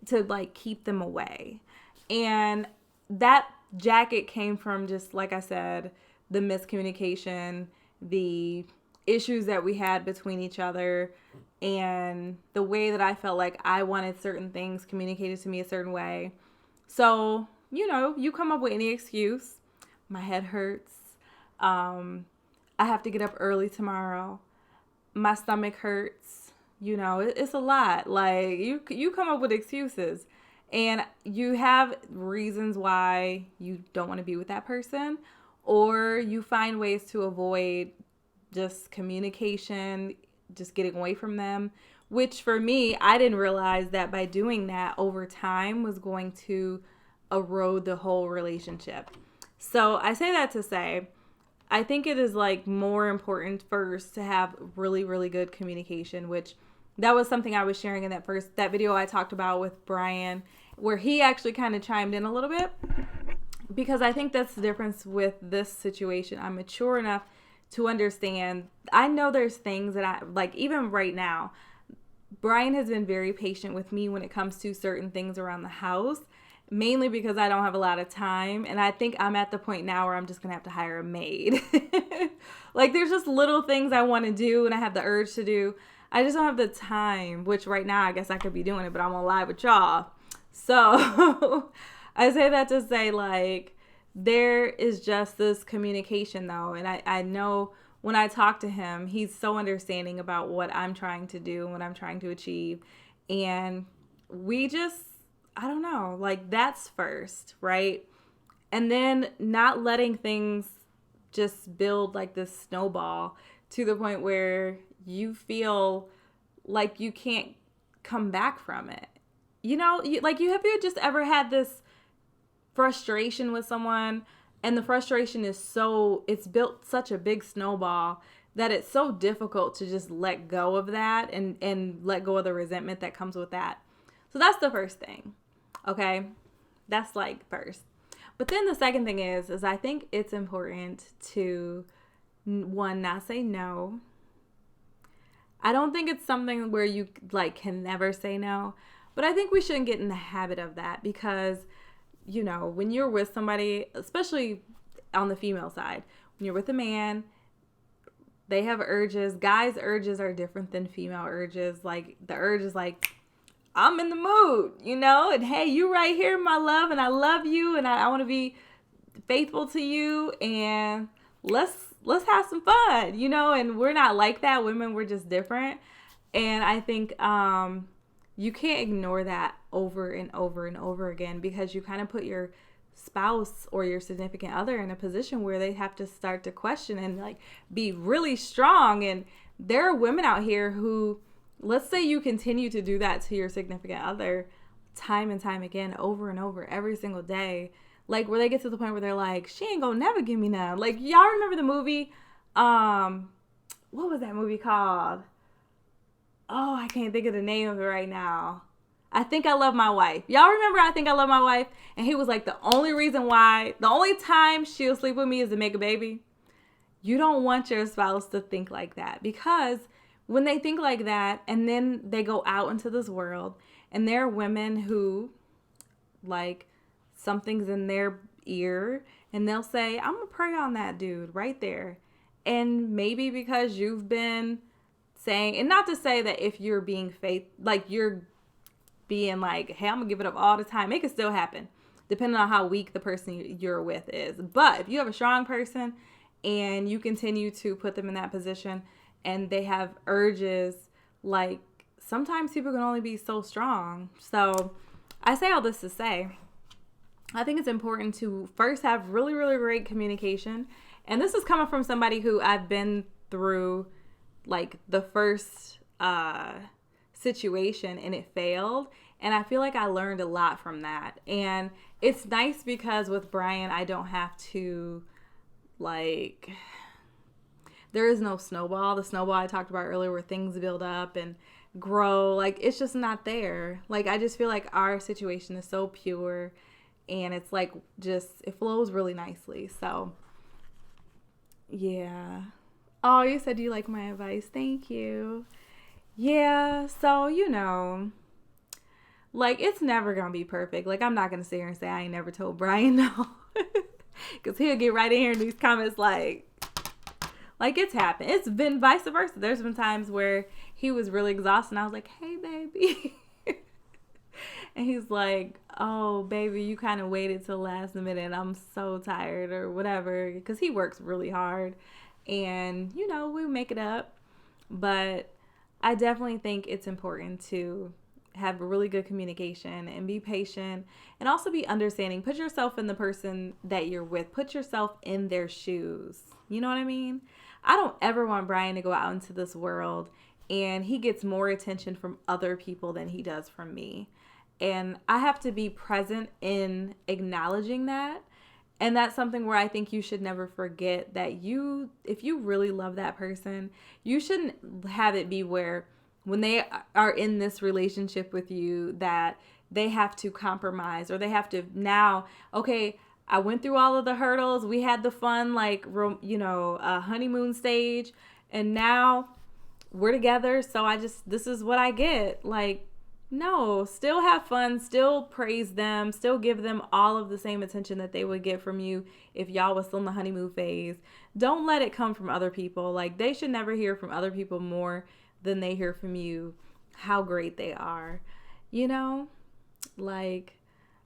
to like keep them away. And that jacket came from, just like I said, the miscommunication, the issues that we had between each other, and the way that I felt like I wanted certain things communicated to me a certain way. So, you come up with any excuse. My head hurts. I have to get up early tomorrow. My stomach hurts. It's a lot. Like, you come up with excuses, and you have reasons why you don't want to be with that person, or you find ways to avoid just communication, just getting away from them, which for me, I didn't realize that by doing that over time was going to erode the whole relationship. So I say that to say, I think it is like more important first to have really, really good communication, which that was something I was sharing in that video I talked about with Brian, where he actually kind of chimed in a little bit, because I think that's the difference with this situation. I'm mature enough to understand. I know there's things that I like, even right now. Brian has been very patient with me when it comes to certain things around the house, mainly because I don't have a lot of time. And I think I'm at the point now where I'm just going to have to hire a maid. Like, there's just little things I want to do and I have the urge to do. I just don't have the time, which right now I guess I could be doing it, but I'm on live with y'all. So I say that to say, like, there is just this communication though. And I know when I talk to him, he's so understanding about what I'm trying to do and what I'm trying to achieve. And we just, I don't know, like, that's first, right? And then not letting things just build like this snowball to the point where you feel like you can't come back from it. Have you just ever had this frustration with someone, and the frustration is it's built such a big snowball that it's so difficult to just let go of that and let go of the resentment that comes with that. So that's the first thing. Okay. That's like first. But then the second thing is I think it's important to, one, not say no. I don't think it's something where you like can never say no, but I think we shouldn't get in the habit of that, because when you're with somebody, especially on the female side, when you're with a man, they have urges. Guys' urges are different than female urges. Like, the urge is like, I'm in the mood, and hey, you right here, my love, and I love you, and I want to be faithful to you, and let's have some fun, and we're not like that. Women, we're just different. And I think you can't ignore that over and over and over again, because you kind of put your spouse or your significant other in a position where they have to start to question and like be really strong. And there are women out here who, let's say you continue to do that to your significant other time and time again, over and over, every single day, like where they get to the point where they're like, she ain't gonna never give me none. Like, y'all remember the movie, what was that movie called? Oh, I can't think of the name of it right now. I Think I Love My Wife. Y'all remember I Think I Love My Wife? And he was like, the only time she'll sleep with me is to make a baby. You don't want your spouse to think like that, because when they think like that and then they go out into this world and there are women who, like, something's in their ear and they'll say, I'm gonna prey on that dude right there. And maybe because you've been saying, and not to say that if you're being like you're being like, hey, I'm gonna give it up all the time, it can still happen depending on how weak the person you're with is. But if you have a strong person and you continue to put them in that position and they have urges, like, sometimes people can only be so strong. So I say all this to say, I think it's important to first have really, really great communication. And this is coming from somebody who I've been through, like, the first situation and it failed. And I feel like I learned a lot from that. And it's nice because with Brian, I don't have to, like, there is no snowball. The snowball I talked about earlier where things build up and grow. Like, it's just not there. Like, I just feel like our situation is so pure and it's like just, it flows really nicely. So, yeah. Oh, you said you like my advice. Thank you. Yeah, so, like, it's never going to be perfect. Like, I'm not going to sit here and say I ain't never told Brian no. Because he'll get right in here in these comments like it's happened. It's been vice versa. There's been times where he was really exhausted and I was like, hey, baby. And he's like, oh, baby, you kind of waited till last minute and I'm so tired or whatever. Because he works really hard. And, we make it up. But I definitely think it's important to have really good communication and be patient and also be understanding. Put yourself in the person that you're with. Put yourself in their shoes. You know what I mean? I don't ever want Brian to go out into this world and he gets more attention from other people than he does from me. And I have to be present in acknowledging that. And that's something where I think you should never forget that if you really love that person, you shouldn't have it be where when they are in this relationship with you that they have to compromise or they have to now, okay, I went through all of the hurdles. We had the fun, like, honeymoon stage, and now we're together. So this is what I get. Like, no, still have fun, still praise them, still give them all of the same attention that they would get from you if y'all was still in the honeymoon phase. Don't let it come from other people. Like, they should never hear from other people more than they hear from you how great they are. Like,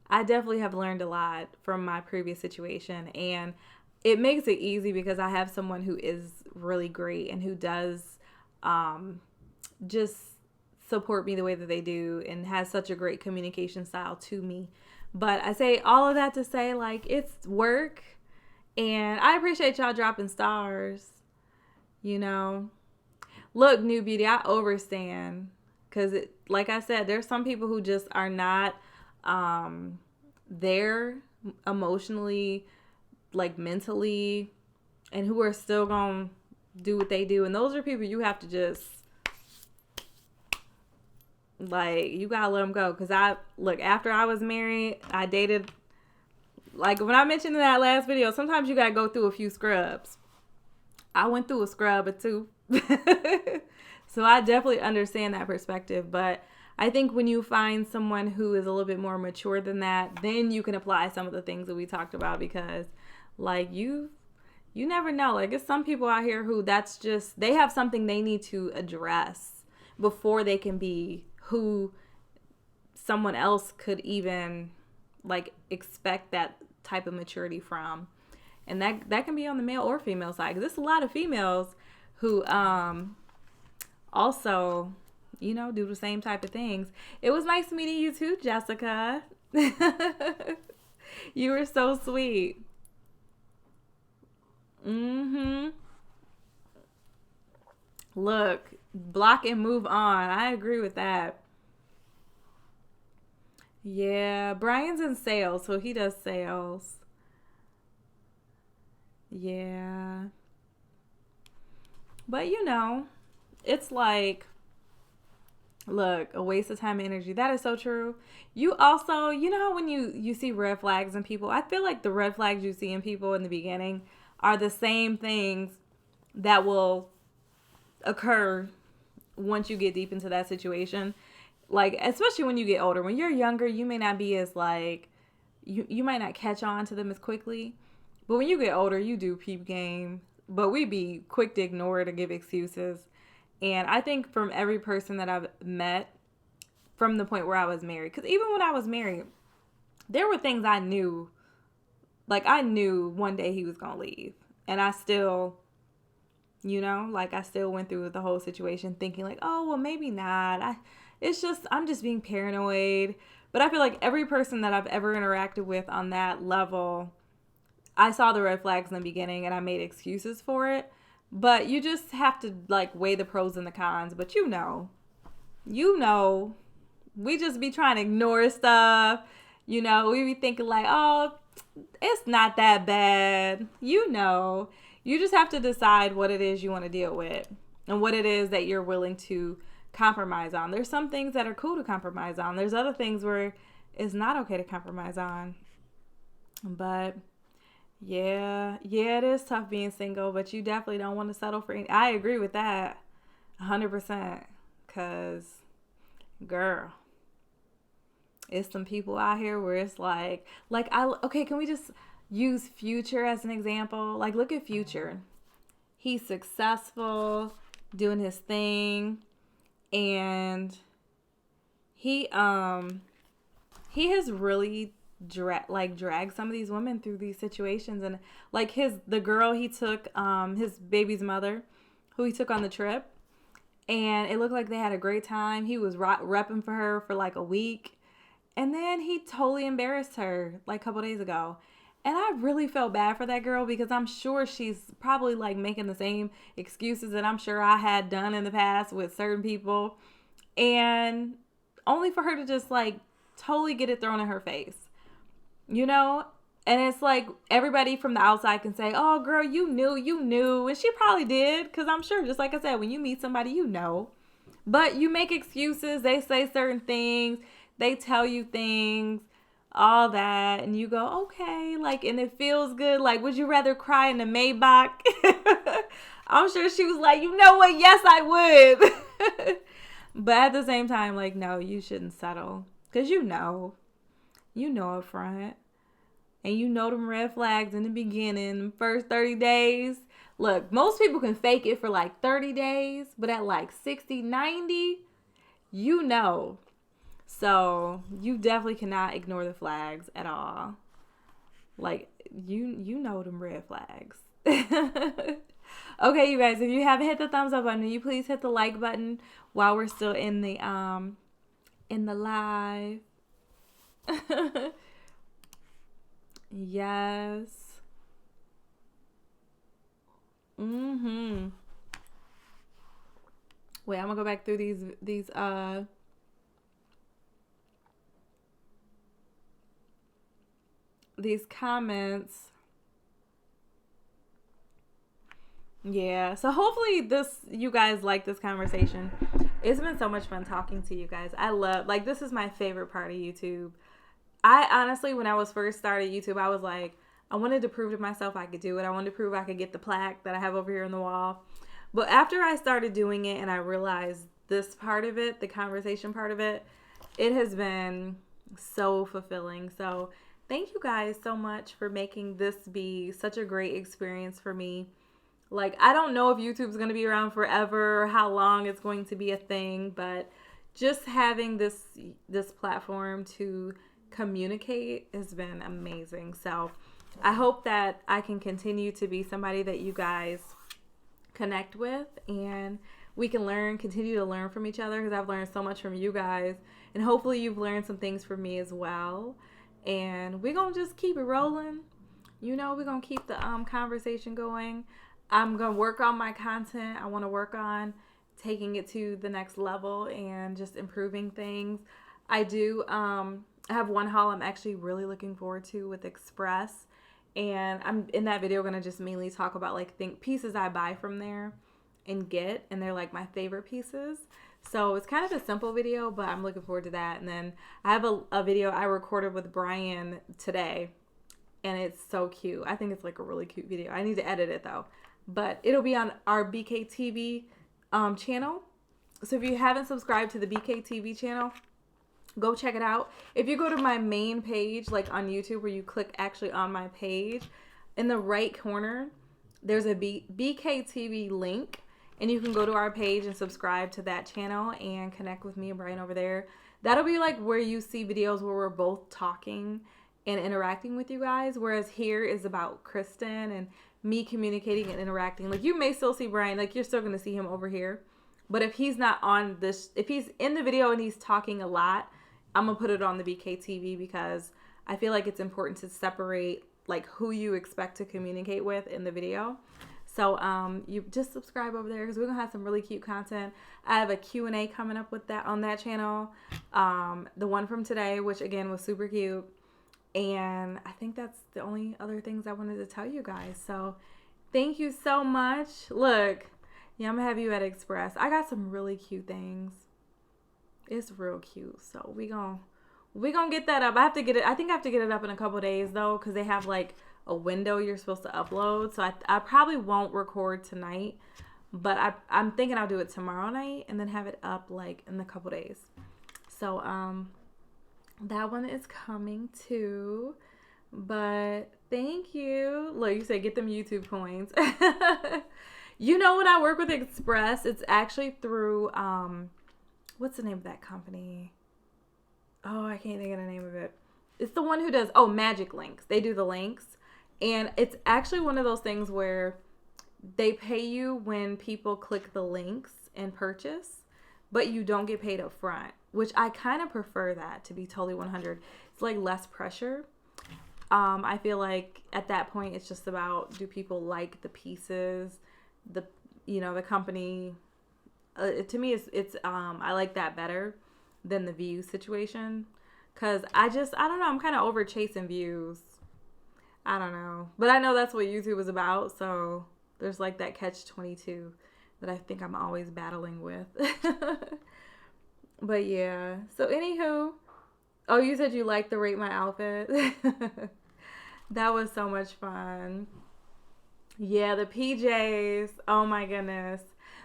I definitely have learned a lot from my previous situation, and it makes it easy because I have someone who is really great and who does just support me the way that they do and has such a great communication style to me. But I say all of that to say, like, it's work, and I appreciate y'all dropping stars. Look, New Beauty, I overstand because, like I said, there's some people who just are not there emotionally, like, mentally, and who are still gonna do what they do. And those are people you have to just, like, you gotta let them go. Because after I was married, I dated, like, when I mentioned in that last video, sometimes you gotta go through a few scrubs. I went through a scrub or two. So I definitely understand that perspective. But I think when you find someone who is a little bit more mature than that, then you can apply some of the things that we talked about, because, like, you never know. Like, it's some people out here who that's just, they have something they need to address before they can be who someone else could even, like, expect that type of maturity from. And that can be on the male or female side, because there's a lot of females who also, do the same type of things. It was nice meeting you too, Jessica. You were so sweet. Look, block and move on. I agree with that. Yeah, Brian's in sales, so he does sales. Yeah. But, it's like, look, a waste of time and energy. That is so true. You also, how when you see red flags in people, I feel like the red flags you see in people in the beginning are the same things that will occur once you get deep into that situation. Like, especially when you get older. When you're younger, you may not be as like, you might not catch on to them as quickly. But when you get older, you do peep game. But we be quick to ignore it or give excuses. And I think from every person that I've met from the point where I was married, because even when I was married, there were things I knew. Like, I knew one day he was going to leave. And I still, I still went through the whole situation thinking like, oh, well, maybe not. I'm just being paranoid. But I feel like every person that I've ever interacted with on that level, I saw the red flags in the beginning and I made excuses for it. But you just have to like weigh the pros and the cons. But we just be trying to ignore stuff. We be thinking like, oh, it's not that bad. You just have to decide what it is you want to deal with and what it is that you're willing to compromise on. There's some things that are cool to compromise on. There's other things where it's not okay to compromise on. But yeah, it is tough being single, but you definitely don't want to settle for any. I agree with that 100%. Cause girl, it's some people out here where it's can we just use Future as an example? Like, look at Future. He's successful, doing his thing, and he has really dragged some of these women through these situations. And like the girl he took, his baby's mother, who he took on the trip, and it looked like they had a great time. He was repping for her for like a week. And then he totally embarrassed her like a couple days ago. And I really felt bad for that girl because I'm sure she's probably like making the same excuses that I'm sure I had done in the past with certain people. And only for her to just like totally get it thrown in her face. And it's like everybody from the outside can say, oh, girl, you knew. And she probably did, because I'm sure, just like I said, when you meet somebody, But you make excuses. They say certain things. They tell you things, all that. And you go, okay, and it feels good. Like, would you rather cry in the Maybach? I'm sure she was like, you know what? Yes, I would. But at the same time, like, no, you shouldn't settle. Because you know up front. And them red flags in the beginning, first 30 days. Look, most people can fake it for like 30 days, but at like 60, 90, So you definitely cannot ignore the flags at all. Like, them red flags. Okay, you guys, if you haven't hit the thumbs up button, will you please hit the like button while we're still in the live. Yes. Wait, I'm gonna go back through these comments. Yeah, so hopefully you guys like this conversation. It's been so much fun talking to you guys. I love, this is my favorite part of YouTube. I honestly, when I was first started YouTube, I was like, I wanted to prove to myself I could do it. I wanted to prove I could get the plaque that I have over here on the wall. But after I started doing it and I realized this part of it, the conversation part of it, it has been so fulfilling. So thank you guys so much for making this be such a great experience for me. I don't know if YouTube's going to be around forever or how long it's going to be a thing, but just having this platform to communicate has been amazing. So I hope that I can continue to be somebody that you guys connect with, and we can continue to learn from each other, because I've learned so much from you guys, and hopefully you've learned some things from me as well. And we're going to just keep it rolling. We're going to keep the conversation going. I'm going to work on my content. I want to work on taking it to the next level and just improving things. I do I have one haul I'm actually really looking forward to with Express. And I'm in that video going to just mainly talk about pieces I buy from there and get. And they're my favorite pieces. So it's kind of a simple video, but I'm looking forward to that. And then I have a video I recorded with Brian today. And it's so cute. I think it's a really cute video. I need to edit it though. but it'll be on our BKTV channel. So if you haven't subscribed to the BKTV channel, go check it out. If you go to my main page, like on YouTube, where you click actually on my page, in the right corner, there's a BKTV link, and you can go to our page and subscribe to that channel and connect with me and Brian over there. That'll be like where you see videos where we're both talking and interacting with you guys, whereas here is about Kristen and me communicating and interacting. Like, you may still see Brian, like you're still going to see him over here. But if he's not on this, if he's in the video and he's talking a lot, I'm going to put it on the BKTV because I feel like it's important to separate like who you expect to communicate with in the video. So you just subscribe over there because we're going to have some really cute content. I have a Q&A coming up with that on that channel. The one from today, which again was super cute. And I think that's the only other things I wanted to tell you guys. So thank you so much. Look, yeah, I'm going to have you at Express. I got some really cute things. It's real cute. So we gonna get that up. I think I have to get it up in a couple days though, because they have like a window you're supposed to upload. So I probably won't record tonight, but I'm thinking I'll do it tomorrow night and then have it up like in a couple days. So that one is coming too. But thank you. Look, you said get them YouTube coins. You know, when I work with Express, it's actually through what's the name of that company? Oh, I can't think of the name of it. It's the one who does, Magic Links. They do the links. And it's actually one of those things where they pay you when people click the links and purchase, but you don't get paid up front, which I kind of prefer that, to be totally 100. It's like less pressure. I feel like at that point, it's just about, do people like the pieces, the company. To me, it's I like that better than the view situation, because I don't know, I'm kind of over chasing views. I don't know, but I know that's what YouTube is about, so there's like that catch-22 that I think I'm always battling with. But yeah, so anywho, you said you liked the Rate My Outfit. That was so much fun. Yeah, the PJs, oh my goodness.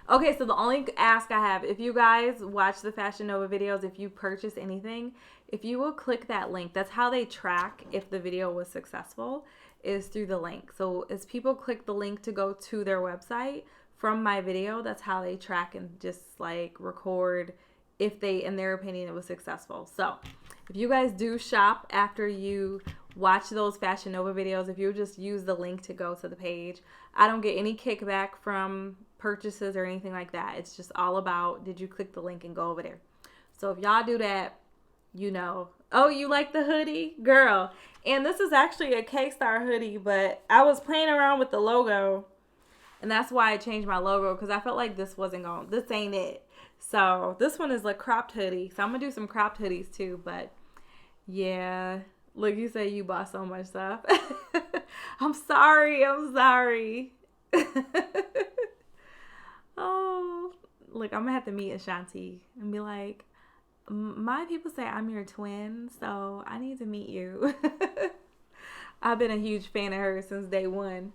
Okay, so the only ask I have, if you guys watch the Fashion Nova videos, if you purchase anything, if you will click that link, that's how they track if the video was successful, is through the link. So as people click the link to go to their website from my video, that's how they track and just like record if they, in their opinion, it was successful. So if you guys do shop after you watch those Fashion Nova videos, if you just use the link to go to the page, I don't get any kickback from purchases or anything like that. It's just all about, did you click the link and go over there? So if y'all do that, you know. Oh, you like the hoodie? Girl. And this is actually a K-Star hoodie, but I was playing around with the logo, and that's why I changed my logo, because I felt like this ain't it. So this one is a cropped hoodie. So I'm going to do some cropped hoodies too, but yeah. Look, you say you bought so much stuff. I'm sorry. Oh, look, I'm going to have to meet Ashanti and be like, my people say I'm your twin, so I need to meet you. I've been a huge fan of her since day one.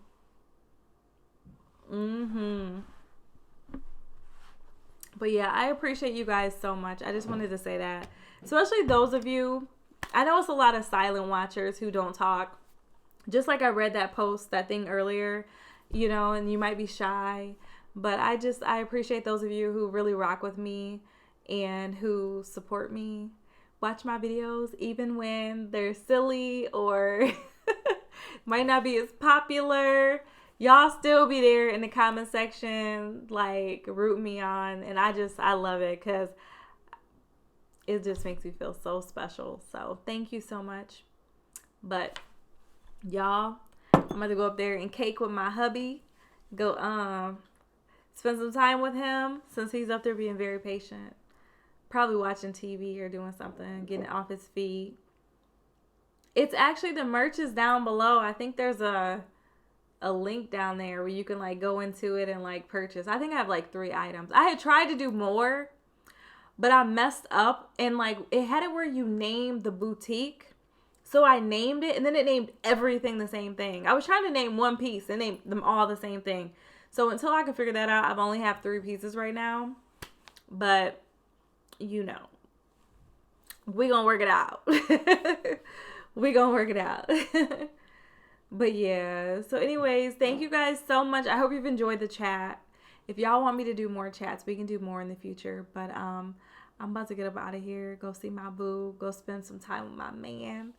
But yeah, I appreciate you guys so much. I just wanted to say that. Especially those of you, I know it's a lot of silent watchers who don't talk. Just like I read that thing earlier, and you might be shy. But I appreciate those of you who really rock with me and who support me, watch my videos, even when they're silly or might not be as popular. Y'all still be there in the comment section, like, root me on. And I love it because it just makes me feel so special. So thank you so much. But y'all, I'm going to go up there and cake with my hubby. Go spend some time with him since he's up there being very patient. Probably watching TV or doing something, getting off his feet. It's actually, the merch is down below. I think there's a link down there where you can like go into it and like purchase. I think I have like 3 items. I had tried to do more, but I messed up, and like it had it where you named the boutique. So I named it, and then it named everything the same thing. I was trying to name one piece and name them all the same thing. So until I can figure that out, I've only have 3 pieces right now. But, you know, we gonna work it out. We gonna work it out. But yeah, so anyways, thank you guys so much. I hope you've enjoyed the chat. If y'all want me to do more chats, we can do more in the future. But I'm about to get up out of here, go see my boo, go spend some time with my man,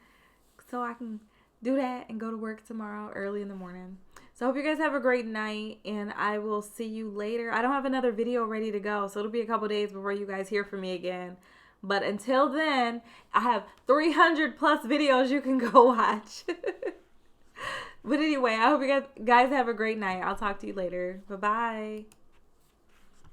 so I can do that and go to work tomorrow early in the morning. So I hope you guys have a great night, and I will see you later. I don't have another video ready to go, so it'll be a couple days before you guys hear from me again. But until then, I have 300 plus videos you can go watch. But anyway, I hope you guys have a great night. I'll talk to you later. Bye-bye.